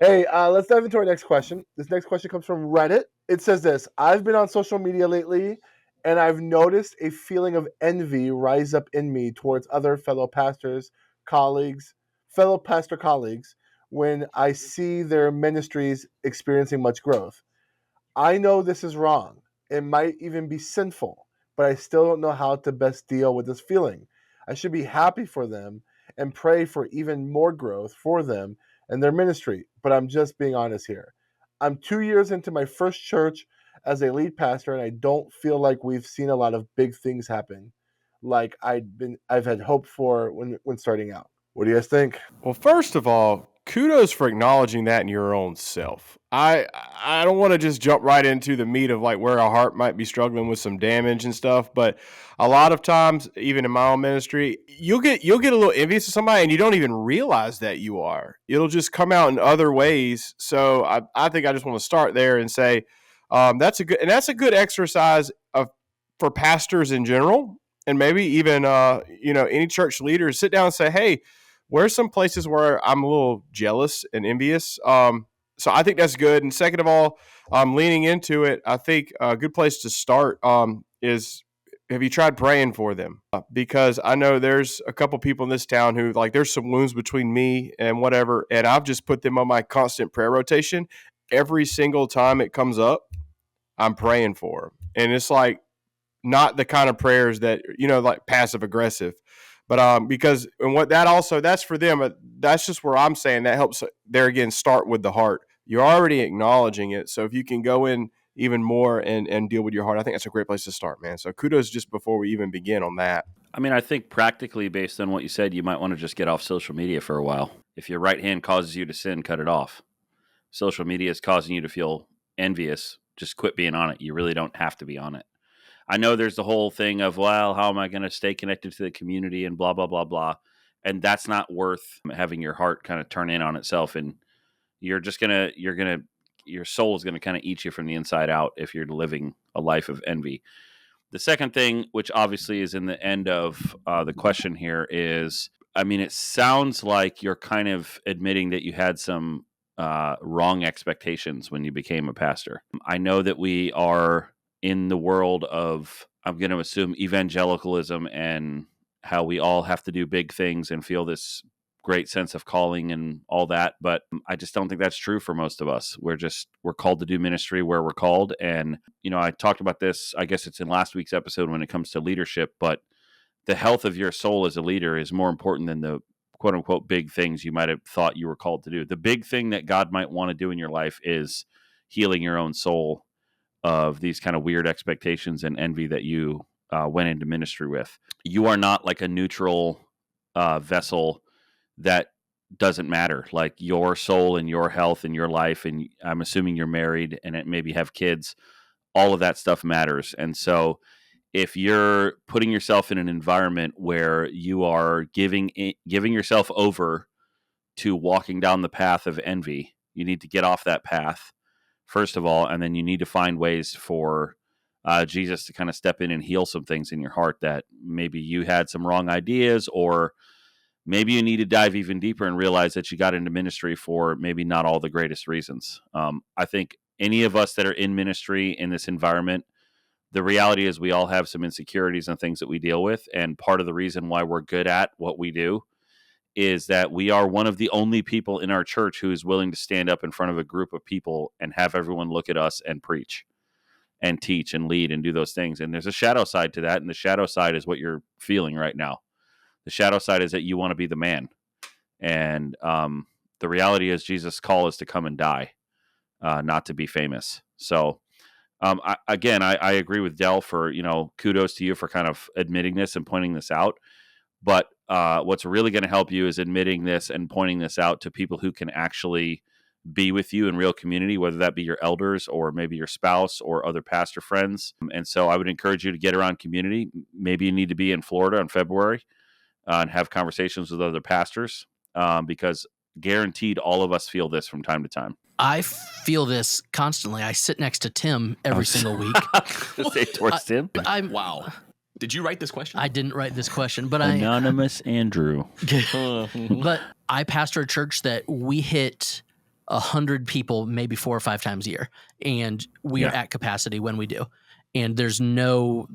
Hey, let's dive into our next question. This next question comes from Reddit. It says this: I've been on social media lately, and I've noticed a feeling of envy rise up in me towards other fellow pastor colleagues, when I see their ministries experiencing much growth. I know this is wrong. It might even be sinful, but I still don't know how to best deal with this feeling. I should be happy for them and pray for even more growth for them and their ministry, but I'm just being honest here. I'm 2 years into my first church as a lead pastor, and I don't feel like we've seen a lot of big things happen like I've had hoped for when starting out. What do you guys think? Well, first of all, kudos for acknowledging that in your own self. I don't want to just jump right into the meat of like where our heart might be struggling with some damage and stuff, but a lot of times, even in my own ministry, you'll get a little envious of somebody and you don't even realize that you are. It'll just come out in other ways. So I think I just want to start there and say that's a good exercise for pastors in general, and maybe even any church leaders sit down and say, hey, where's some places where I'm a little jealous and envious? So I think that's good. And second of all, leaning into it, I think a good place to start is, have you tried praying for them? Because I know there's a couple people in this town who, like, there's some wounds between me and whatever, and I've just put them on my constant prayer rotation. Every single time it comes up, I'm praying for them. And it's like not the kind of prayers that, like passive aggressive, but because, and what that also, that's for them, but that's just where I'm saying that helps there again, start with the heart. You're already acknowledging it. So if you can go in even more and deal with your heart, I think that's a great place to start, man. So kudos just before we even begin on that. I mean, I think practically based on what you said, you might want to just get off social media for a while. If your right hand causes you to sin, cut it off. Social media is causing you to feel envious. Just quit being on it. You really don't have to be on it. I know there's the whole thing of, well, how am I going to stay connected to the community and blah, blah, blah, blah. And that's not worth having your heart kind of turn in on itself. And your soul is going to kind of eat you from the inside out if you're living a life of envy. The second thing, which obviously is in the end of the question here, is, I mean, it sounds like you're kind of admitting that you had some wrong expectations when you became a pastor. I know that we are in the world of, I'm going to assume, evangelicalism, and how we all have to do big things and feel this great sense of calling and all that. But I just don't think that's true for most of us. We're called to do ministry where we're called. And, I talked about this, I guess it's in last week's episode when it comes to leadership, but the health of your soul as a leader is more important than the quote unquote big things you might have thought you were called to do. The big thing that God might want to do in your life is healing your own soul of these kind of weird expectations and envy that you went into ministry with. You are not like a neutral vessel that doesn't matter. Like your soul and your health and your life, and I'm assuming you're married and maybe have kids, all of that stuff matters. And so if you're putting yourself in an environment where you are giving yourself over to walking down the path of envy, you need to get off that path, first of all, and then you need to find ways for Jesus to kind of step in and heal some things in your heart that maybe you had some wrong ideas, or maybe you need to dive even deeper and realize that you got into ministry for maybe not all the greatest reasons. I think any of us that are in ministry in this environment, the reality is we all have some insecurities and things that we deal with. And part of the reason why we're good at what we do is that we are one of the only people in our church who is willing to stand up in front of a group of people and have everyone look at us and preach and teach and lead and do those things. And there's a shadow side to that. And the shadow side is what you're feeling right now. The shadow side is that you want to be the man. And the reality is Jesus' call is to come and die, not to be famous. So I agree with Del for, kudos to you for kind of admitting this and pointing this out. But what's really going to help you is admitting this and pointing this out to people who can actually be with you in real community, whether that be your elders or maybe your spouse or other pastor friends. And so I would encourage you to get around community. Maybe you need to be in Florida in February and have conversations with other pastors, because guaranteed all of us feel this from time to time. I feel this constantly. I sit next to Tim every single week. Say towards Tim? Wow. Did you write this question? I didn't write this question, but Anonymous Andrew. But I pastor a church that we hit 100 people, maybe 4 or 5 times a year, and we are at capacity when we do. And there's no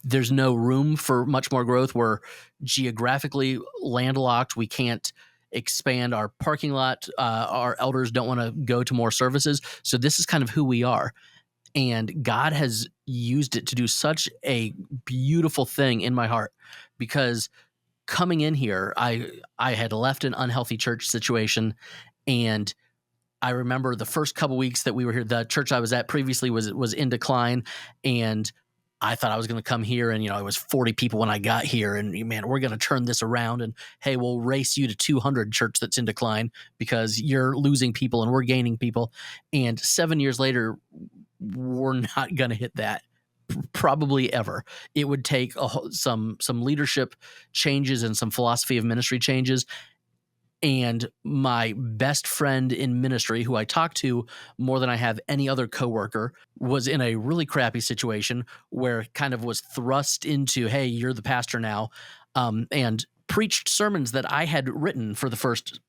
room for much more growth. We're geographically landlocked. We can't expand our parking lot. Our elders don't want to go to more services. So this is kind of who we are. And God has used it to do such a beautiful thing in my heart, because coming in here, I had left an unhealthy church situation, and I remember the first couple weeks that we were here, the church I was at previously was in decline, and I thought I was going to come here, and it was 40 people when I got here, and man, we're going to turn this around, and hey, we'll race you to 200 church that's in decline because you're losing people and we're gaining people. And 7 years later, we're not going to hit that probably ever. It would take some leadership changes and some philosophy of ministry changes. And my best friend in ministry, who I talk to more than I have any other coworker, was in a really crappy situation where kind of was thrust into, hey, you're the pastor now, and preached sermons that I had written for the first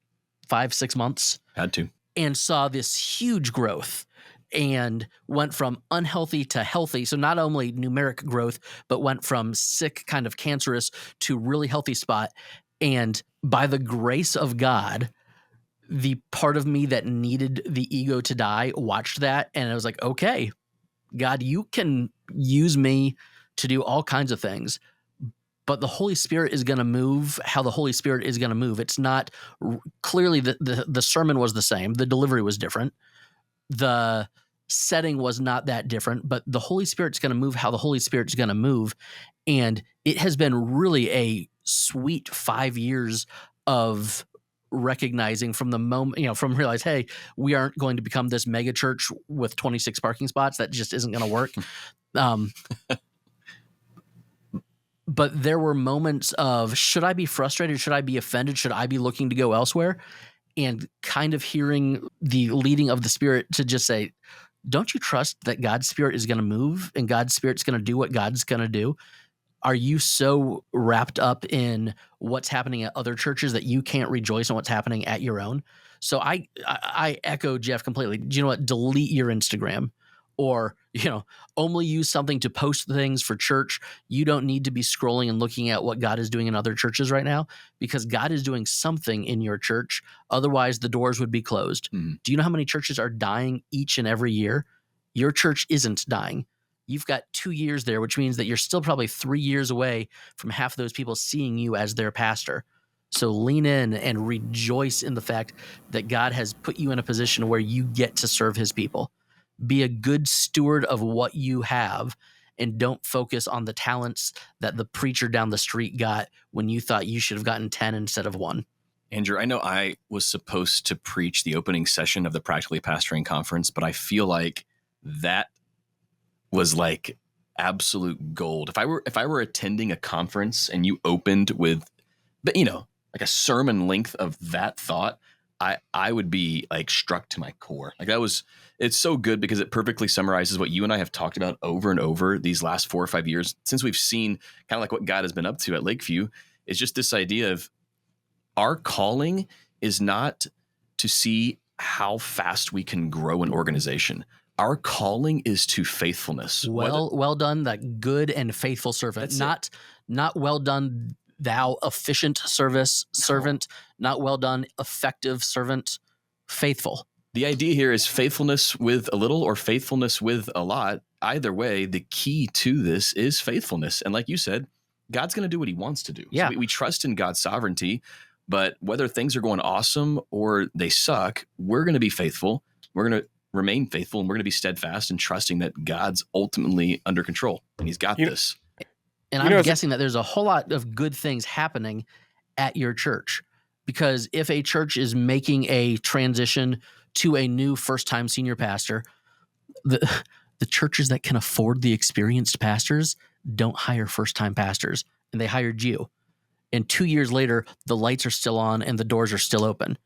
5-6 months. Had to. And saw this huge growth and went from unhealthy to healthy. So not only numeric growth, but went from sick, kind of cancerous, to really healthy spot. And by the grace of God, the part of me that needed the ego to die watched that. And I was like, okay, God, you can use me to do all kinds of things, but the Holy Spirit is going to move how the Holy Spirit is going to move. It's not clearly the sermon was the same. The delivery was different. The setting was not that different, but the Holy Spirit's going to move how the Holy Spirit's going to move. And it has been really a sweet 5 years of recognizing from the moment, from realize, hey, we aren't going to become this mega church with 26 parking spots. That just isn't going to work. But there were moments of, should I be frustrated? Should I be offended? Should I be looking to go elsewhere? And kind of hearing the leading of the Spirit to just say, don't you trust that God's Spirit is going to move and God's Spirit's going to do what God's going to do? Are you so wrapped up in what's happening at other churches that you can't rejoice in what's happening at your own? So I echo Jeff completely. Do you know what? Delete your Instagram, or only use something to post things for church. You don't need to be scrolling and looking at what God is doing in other churches right now, because God is doing something in your church. Otherwise, the doors would be closed. Do you know how many churches are dying each and every year? Your church isn't dying. You've got 2 years there, which means that you're still probably 3 years away from half of those people seeing you as their pastor. So lean in and rejoice in the fact that God has put you in a position where you get to serve his people. Be a good steward of what you have, and don't focus on the talents that the preacher down the street got when you thought you should have gotten 10 instead of 1. Andrew, I know I was supposed to preach the opening session of the Practically Pastoring Conference, but I feel like that was like absolute gold. If I were attending a conference and you opened with, like a sermon length of that thought, I would be like struck to my core. Like it's so good because it perfectly summarizes what you and I have talked about over and over these last 4 or 5 years since we've seen kind of like what God has been up to at Lakeview. Is just this idea of our calling is not to see how fast we can grow an organization. Our calling is to faithfulness. Well done, that good and faithful servant. Not well done, thou efficient servant. Not well done, effective servant. Faithful. The idea here is faithfulness with a little or faithfulness with a lot. Either way, the key to this is faithfulness. And like you said, God's going to do what he wants to do. Yeah. So we trust in God's sovereignty, but whether things are going awesome or they suck, we're going to be faithful. We're going to remain faithful, and we're going to be steadfast and trusting that God's ultimately under control and he's got this. And I'm guessing that there's a whole lot of good things happening at your church, because if a church is making a transition to a new first-time senior pastor, the churches that can afford the experienced pastors don't hire first-time pastors, and they hired you. And 2 years later, the lights are still on and the doors are still open.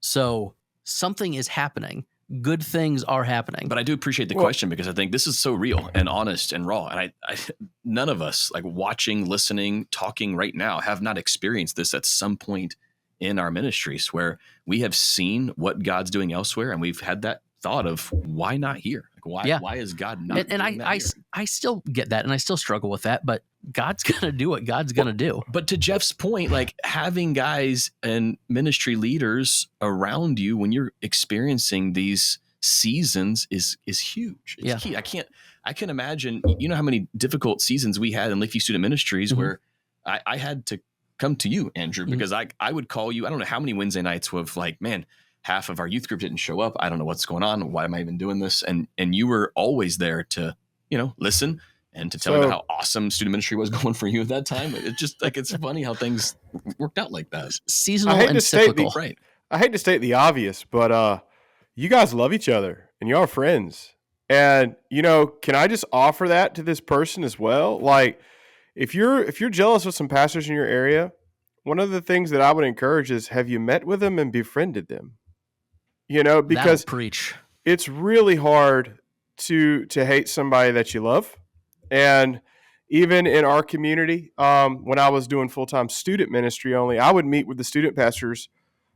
So something is happening. Good things are happening. But I do appreciate the question, because I think this is so real and honest and raw. And I none of us, like watching, listening, talking right now, have not experienced this at some point in our ministries where we have seen what God's doing elsewhere, and we've had that thought of why not here? Like why is God not And doing that here? I still get that, and I still struggle with that. But God's gonna do what God's gonna do. But to Jeff's point, like having guys and ministry leaders around you when you're experiencing these seasons is huge. It's key. I can imagine, you know, how many difficult seasons we had in Lakeview Student Ministries where I had to come to you, Andrew, because I would call you. I don't know how many Wednesday nights with like, man, half of our youth group didn't show up. I don't know what's going on. Why am I even doing this? And you were always there to, you know, listen and to tell me about how awesome student ministry was going for you at that time. It's just like, it's funny how things worked out like that. Seasonal and cyclical. Right. I hate to state the obvious, but you guys love each other and y'all are friends. And, you know, can I just offer that to this person as well? Like, if you're jealous of some pastors in your area, one of the things that I would encourage is, have you met with them and befriended them? You know, because That'll preach. It's really hard to hate somebody that you love. And even in our community, when I was doing full-time student ministry only, I would meet with the student pastors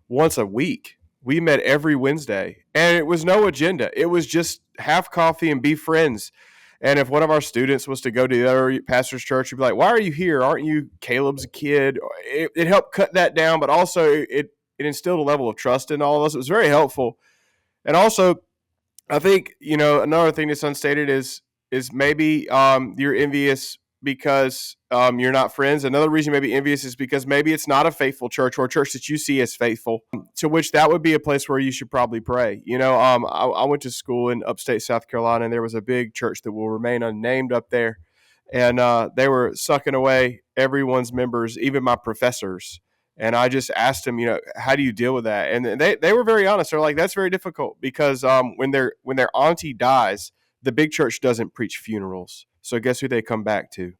once a week. We met every Wednesday, and it was no agenda. It was just have coffee and be friends. And if one of our students was to go to the other pastor's church, we'd be like, why are you here? Aren't you Caleb's kid? It helped cut that down, but also it instilled a level of trust in all of us. It was very helpful. And also, I think, you know, another thing that's unstated is maybe you're envious because you're not friends. Another reason you may be envious is because maybe it's not a faithful church or a church that you see as faithful, to which that would be a place where you should probably pray. You know, I went to school in upstate South Carolina, and there was a big church that will remain unnamed up there. And they were sucking away everyone's members, even my professors. And I just asked them, you know, how do you deal with that? And they were very honest. They're like, that's very difficult because when their auntie dies, the big church doesn't preach funerals. So guess who they come back to?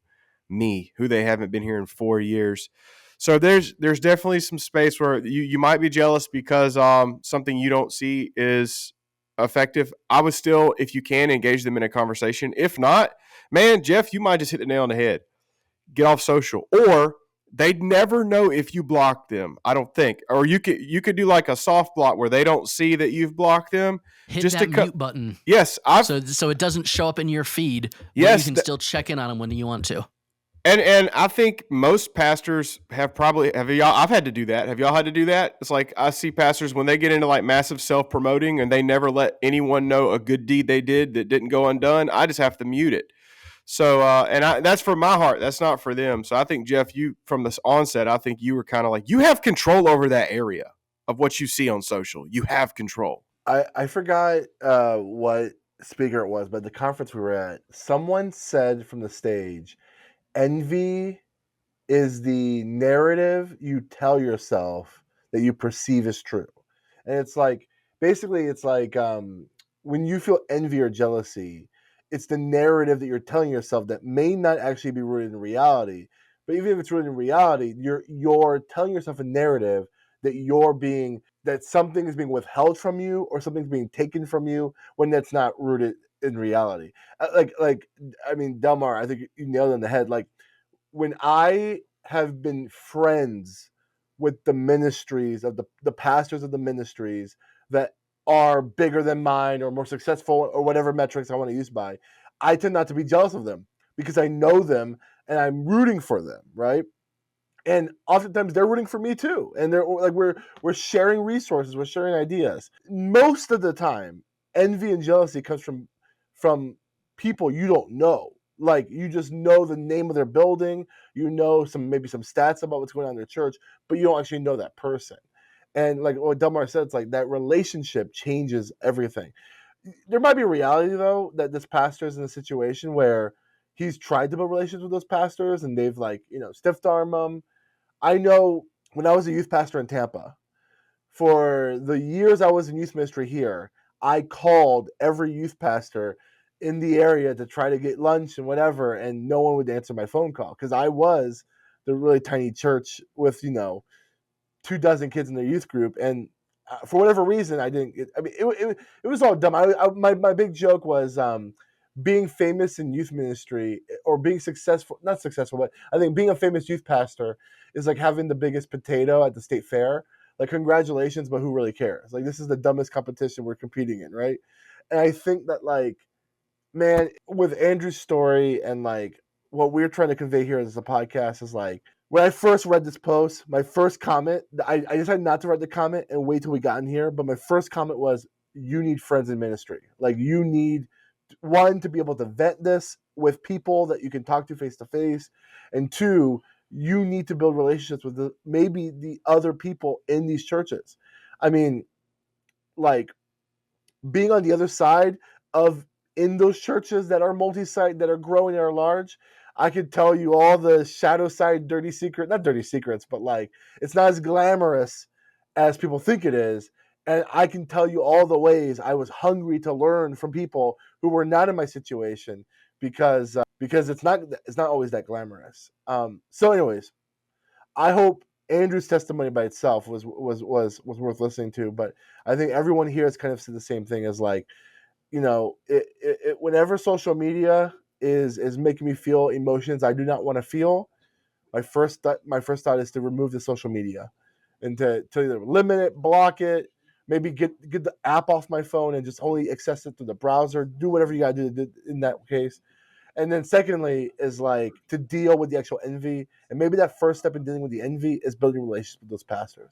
Me, who they haven't been here in 4 years. So there's definitely some space where you might be jealous because something you don't see is effective. I would still, if you can, engage them in a conversation. If not, man, Jeff, you might just hit the nail on the head. Get off social. Or they'd never know if you blocked them, I don't think. Or you could do like a soft block where they don't see that you've blocked them. Hit just that mute button. Yes. So it doesn't show up in your feed. Yes. You can still check in on them when you want to. And I think most pastors have y'all, I've had to do that. Have y'all had to do that? It's like I see pastors when they get into like massive self-promoting and they never let anyone know a good deed they did that didn't go undone. I just have to mute it. So, that's for my heart. That's not for them. So I think, Jeff, you, from this onset, I think you were kind of like, you have control over that area of what you see on social. You have control. I forgot what speaker it was, but the conference we were at, someone said from the stage, envy is the narrative you tell yourself that you perceive as true. And it's like, basically, it's like when you feel envy or jealousy, it's the narrative that you're telling yourself that may not actually be rooted in reality. But even if it's rooted in reality, you're telling yourself a narrative that something is being withheld from you or something's being taken from you when that's not rooted in reality. I mean, Delmar, I think you nailed it on the head. Like, when I have been friends with the ministries of the pastors of the ministries that are bigger than mine or more successful or whatever metrics I want to use by, I tend not to be jealous of them because I know them and I'm rooting for them, right? And oftentimes they're rooting for me too. And they're like, we're sharing resources, we're sharing ideas. Most of the time, envy and jealousy comes from people you don't know. Like, you just know the name of their building, you know maybe some stats about what's going on in their church, but you don't actually know that person. And like what Delmar said, it's like that relationship changes everything. There might be a reality, though, that this pastor is in a situation where he's tried to build relationships with those pastors and they've, like, you know, stiff-armed them. I know when I was a youth pastor in Tampa, for the years I was in youth ministry here, I called every youth pastor in the area to try to get lunch and whatever, and no one would answer my phone call because I was the really tiny church with, you know, 24 kids in their youth group, and for whatever reason, I didn't get. I mean, it was all dumb. My big joke was being famous in youth ministry or being successful, not successful, but I think being a famous youth pastor is like having the biggest potato at the state fair. Like, congratulations, but who really cares? Like, this is the dumbest competition we're competing in, right? And I think that, like, man, with Andrew's story and like what we're trying to convey here as a podcast is like, when I first read this post, my first comment, I decided not to write the comment and wait till we got in here. But my first comment was, you need friends in ministry. Like, you need, one, to be able to vet this with people that you can talk to face to face. And two, you need to build relationships with maybe the other people in these churches. I mean, like, being on the other side of in those churches that are multi-site, that are growing and are large, I could tell you all the shadow side dirty secret, not dirty secrets, but like, it's not as glamorous as people think it is. And I can tell you all the ways I was hungry to learn from people who were not in my situation, because it's not always that glamorous. So anyways, I hope Andrew's testimony by itself was worth listening to, but I think everyone here has kind of said the same thing, as like, you know, whenever social media is making me feel emotions I do not want to feel, my first thought is to remove the social media and to either limit it, block it, maybe get the app off my phone and just only access it through the browser. Do whatever you got to do in that case. And then secondly is like to deal with the actual envy. And maybe that first step in dealing with the envy is building relationships with those pastors.